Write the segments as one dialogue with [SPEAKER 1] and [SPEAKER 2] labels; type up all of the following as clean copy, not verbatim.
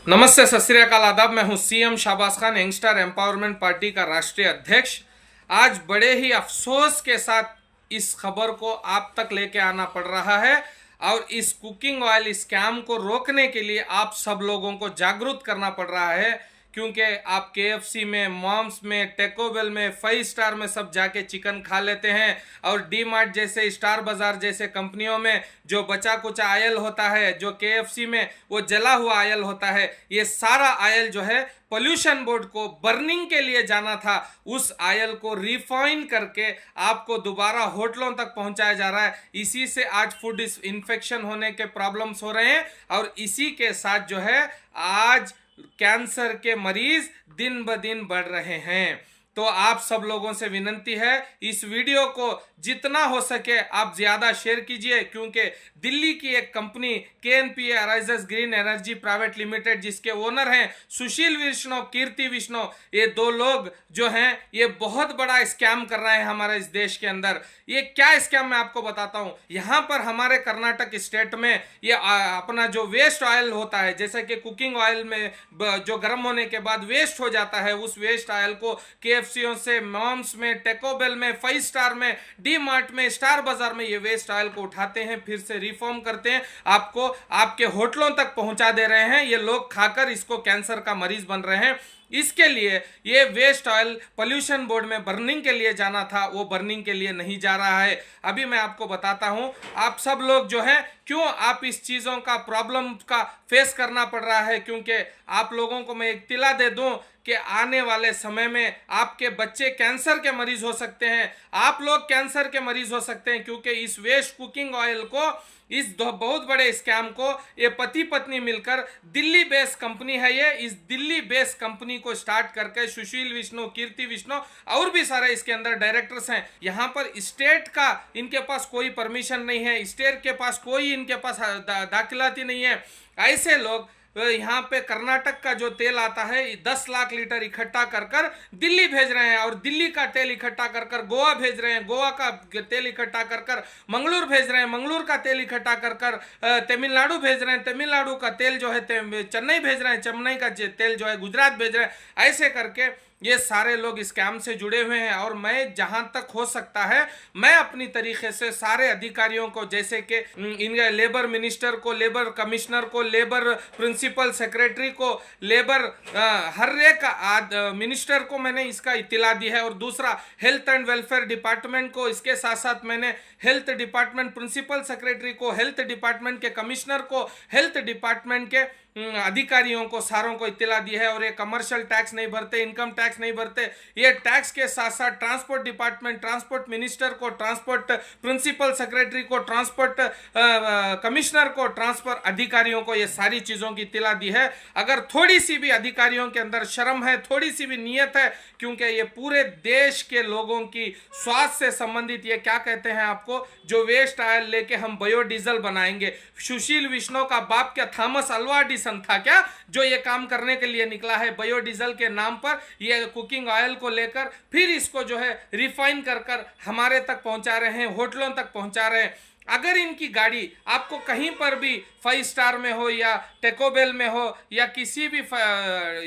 [SPEAKER 1] नमस्ते, सत श्री अकाल, आदाब। मैं हूं CM Shahbaz Khan, youngster empowerment party का राष्ट्रीय अध्यक्ष। आज बड़े ही अफसोस के साथ इस खबर को आप तक लेके आना पड़ रहा है और इस कुकिंग ऑयल स्कैम को रोकने के लिए आप सब लोगों को जागरूक करना पड़ रहा है, क्योंकि आप केएफसी में, मॉम्स में, टेकोबेल में, 5 स्टार में सब जाके चिकन खा लेते हैं और डी मार्ट जैसे, स्टार बाजार जैसे कंपनियों में जो बचा कुचा आयल होता है, जो केएफसी में वो जला हुआ आयल होता है, ये सारा आयल जो है पोल्यूशन बोर्ड को बर्निंग के लिए जाना था, उस आयल को रिफाइन करके आपको दोबारा होटलों तक पहुंचाया जा रहा है। इसी से आज फूड इन्फेक्शन होने के प्रॉब्लम्स हो रहे हैं और इसी के साथ जो है आज कैंसर के मरीज दिन ब दिन बढ़ रहे हैं। तो आप सब लोगों से विनंती है, इस वीडियो को जितना हो सके आप ज्यादा शेयर कीजिए, क्योंकि दिल्ली की एक company KNPA Arisers green energy private limited, जिसके ओनर हैं सुशील विष्णु, कीर्ति विष्णु, ये दो लोग जो हैं ये बहुत बड़ा स्कैम कर रहे हैं हमारे इस देश के अंदर। ये क्या स्कैम मैं आपको बताता हूं। यहाँ पर हमारे कर्नाटक स्टेट में ये अपना जो वेस्ट ऑयल होता है, जैसे कि कुकिंग ऑयल में जो गर्म होने के बाद वेस्ट हो जाता है, उस वेस्ट ऑयल को केएफसीओ से, मॉम्स में, टेकोबेल में, 5 स्टार में, डी मार्ट में, स्टार बाजार में ये वेस्ट ऑयल को उठाते हैं, फिर से रिफॉर्म करते हैं, आपको आपके होटलों तक पहुंचा दे रहे हैं। ये लोग खाकर इसको कैंसर का मरीज बन रहे हैं। इसके लिए ये वेस्ट ऑयल पोल्यूशन बोर्ड में बर्निंग के लिए जाना था, वो बर्निंग के लिए नहीं जा रहा है। अभी मैं आपको बताता हूं, आप सब लोग जो है क्यों आप इस चीज़ों का प्रॉब्लम का फेस करना पड़ रहा है, क्योंकि आप लोगों को मैं एक तिला दे दूं कि आने वाले समय में आपके बच्चे कैंसर के मरीज हो सकते हैं, आप लोग कैंसर के मरीज हो सकते हैं, क्योंकि इस वेस्ट कुकिंग ऑयल को, इस बहुत बड़े स्कैम को ये पति पत्नी मिलकर, दिल्ली बेस्ड कंपनी है ये, इस दिल्ली बेस्ड कंपनी को स्टार्ट करके सुशील विष्णु, कीर्ति विष्णु और भी सारे इसके अंदर डायरेक्टर्स हैं। यहाँ पर स्टेट का इनके पास कोई परमिशन नहीं है, स्टेट के पास कोई इनके पास दाखिलाती नहीं है। ऐसे लोग यहाँ पे कर्नाटक का जो तेल आता है 10 लाख लीटर इकट्ठा कर कर दिल्ली भेज रहे हैं, और दिल्ली का तेल इकट्ठा कर कर गोवा भेज रहे हैं, गोवा का तेल इकट्ठा कर कर मंगलुरु भेज रहे हैं, मंगलुरु का तेल इकट्ठा कर कर तमिलनाडु भेज रहे हैं, तमिलनाडु का तेल जो है चेन्नई भेज रहे हैं, चेन्नई का तेल जो है गुजरात भेज रहे हैं। ऐसे करके ये सारे लोग स्कैम से जुड़े हुए हैं, और मैं जहां तक हो सकता है मैं अपनी तरीके से सारे अधिकारियों को, जैसे कि इनके लेबर मिनिस्टर को, लेबर कमिश्नर को, लेबर प्रिंसिपल सेक्रेटरी को, लेबर हर एक मिनिस्टर को मैंने इसका इत्तला दी है, और दूसरा हेल्थ एंड वेलफेयर डिपार्टमेंट को, इसके साथ साथ मैंने हेल्थ डिपार्टमेंट प्रिंसिपल सेक्रेटरी को, हेल्थ डिपार्टमेंट के कमिश्नर को, हेल्थ डिपार्टमेंट के अधिकारियों को, सारों को इत्तला दी है। और ये कमर्शियल टैक्स नहीं भरते, इनकम टैक्स नहीं भरते, ये टैक्स के साथ साथ ट्रांसपोर्ट डिपार्टमेंट, ट्रांसपोर्ट मिनिस्टर को, ट्रांसपोर्ट प्रिंसिपल सेक्रेटरी को, ट्रांसपोर्ट कमिश्नर को, ट्रांसपोर्ट अधिकारियों को ये सारी चीज़ों की इत्तला दी है। अगर थोड़ी सी भी अधिकारियों के अंदर शर्म है, थोड़ी सी भी नीयत है, क्योंकि ये पूरे देश के लोगों की स्वास्थ्य से संबंधित, ये क्या कहते हैं आपको, जो वेस्ट ऑयल लेके हम बायोडीजल बनाएंगे। सुशील विष्णु का बाप क्या थॉमस अल्वा एडिसन था क्या, जो ये काम करने के लिए निकला है? बायोडीजल के नाम पर ये कुकिंग ऑयल को लेकर फिर इसको जो है रिफाइन कर कर हमारे तक पहुंचा रहे हैं, होटलों तक पहुंचा रहे हैं। अगर इनकी गाड़ी आपको कहीं पर भी 5 स्टार में हो, या टेकोबेल में हो, या किसी भी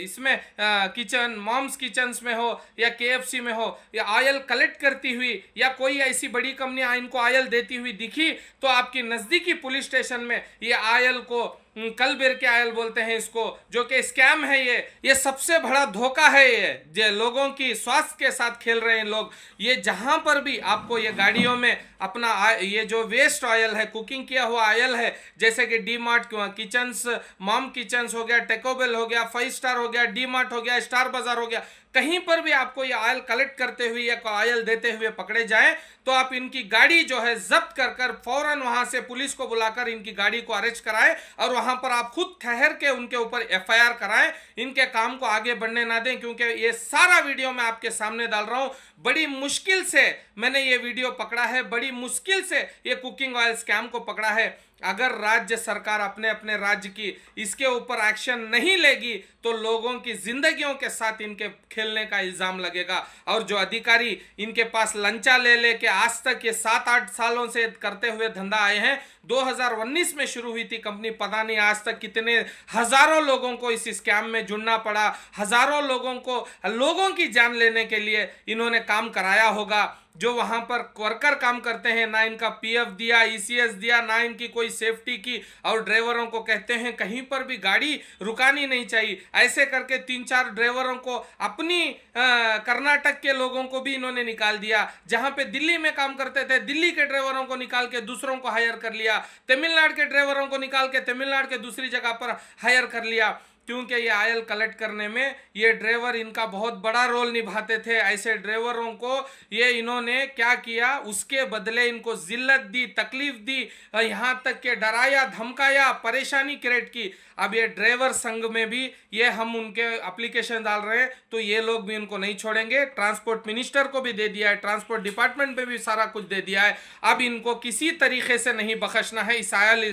[SPEAKER 1] इसमें किचन, मॉम्स किचन्स में हो, या केएफसी में हो, या ऑयल कलेक्ट करती हुई, या कोई ऐसी बड़ी कंपनी इनको ऑयल देती हुई दिखी, तो आपकी नज़दीकी पुलिस स्टेशन में ये ऑयल को, कल बेर के आयल बोलते हैं इसको, जो कि स्कैम है, ये सबसे बड़ा धोखा है। ये लोगों की स्वास्थ्य के साथ खेल रहे हैं लोग। ये जहां पर भी आपको ये गाड़ियों में अपना ये जो वेस्ट ऑयल है, कुकिंग किया हुआ ऑयल है, जैसे कि D mart kitchens, mom kitchens हो गया, टेकोबेल हो गया, 5 स्टार हो गया, डी मार्ट हो गया, स्टार बाजार हो गया, कहीं पर भी आपको ये ऑयल कलेक्ट करते हुए या ऑयल देते हुए पकड़े जाएं, तो आप इनकी गाड़ी जो है जब्त कर कर फौरन वहां से पुलिस को बुलाकर इनकी गाड़ी को अरेस्ट कराएं, और वहां पर आप खुद ठहर के उनके ऊपर एफआईआर कराएं, इनके काम को आगे बढ़ने ना दें। क्योंकि ये सारा वीडियो मैं आपके सामने डाल रहा हूं, बड़ी मुश्किल से मैंने ये वीडियो पकड़ा है, बड़ी मुश्किल से ये कुकिंग ऑयल स्कैम को पकड़ा है। अगर राज्य सरकार अपने अपने राज्य की इसके ऊपर एक्शन नहीं लेगी, तो लोगों की जिंदगियों के साथ इनके खेलने का इल्जाम लगेगा। और जो अधिकारी इनके पास लंचा ले लेके आज तक ये 7-8 सालों से करते हुए धंधा आए हैं, 2019 में शुरू हुई थी कंपनी, पता नहीं आज तक कितने हजारों लोगों को इस स्कैम में जुड़ना पड़ा, हजारों लोगों की जान लेने के लिए इन्होंने काम कराया होगा। जो वहां पर वर्कर काम करते हैं, ना इनका पीएफ दिया, ईसीएस दिया, ना इनकी कोई सेफ्टी की, और ड्राइवरों को कहते हैं कहीं पर भी गाड़ी रुकानी नहीं चाहिए। ऐसे करके 3-4 ड्राइवरों को, अपनी कर्नाटक के लोगों को भी इन्होंने निकाल दिया। जहां पे दिल्ली में काम करते थे, दिल्ली के ड्राइवरों को निकाल के दूसरों को हायर कर लिया, तमिलनाडु के ड्राइवरों को निकाल के तमिलनाडु के दूसरी जगह पर हायर कर लिया, क्योंकि ये आयल कलेक्ट करने में ये ड्राइवर इनका बहुत बड़ा रोल निभाते थे। ऐसे ड्राइवरों को ये इन्होंने क्या किया, उसके बदले इनको जिल्लत दी, तकलीफ दी, यहाँ तक के डराया, धमकाया, परेशानी क्रिएट की। अब ये ड्राइवर संघ में भी ये हम उनके एप्लीकेशन डाल रहे हैं, तो ये लोग भी इनको नहीं छोड़ेंगे। ट्रांसपोर्ट मिनिस्टर को भी दे दिया है, ट्रांसपोर्ट डिपार्टमेंट में भी सारा कुछ दे दिया है। अब इनको किसी तरीके से नहीं बख्शना है। इस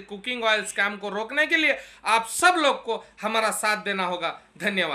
[SPEAKER 1] कुकिंग ऑयल स्कैम को रोकने के लिए आप सब लोग को हमारा साथ देना होगा। धन्यवाद।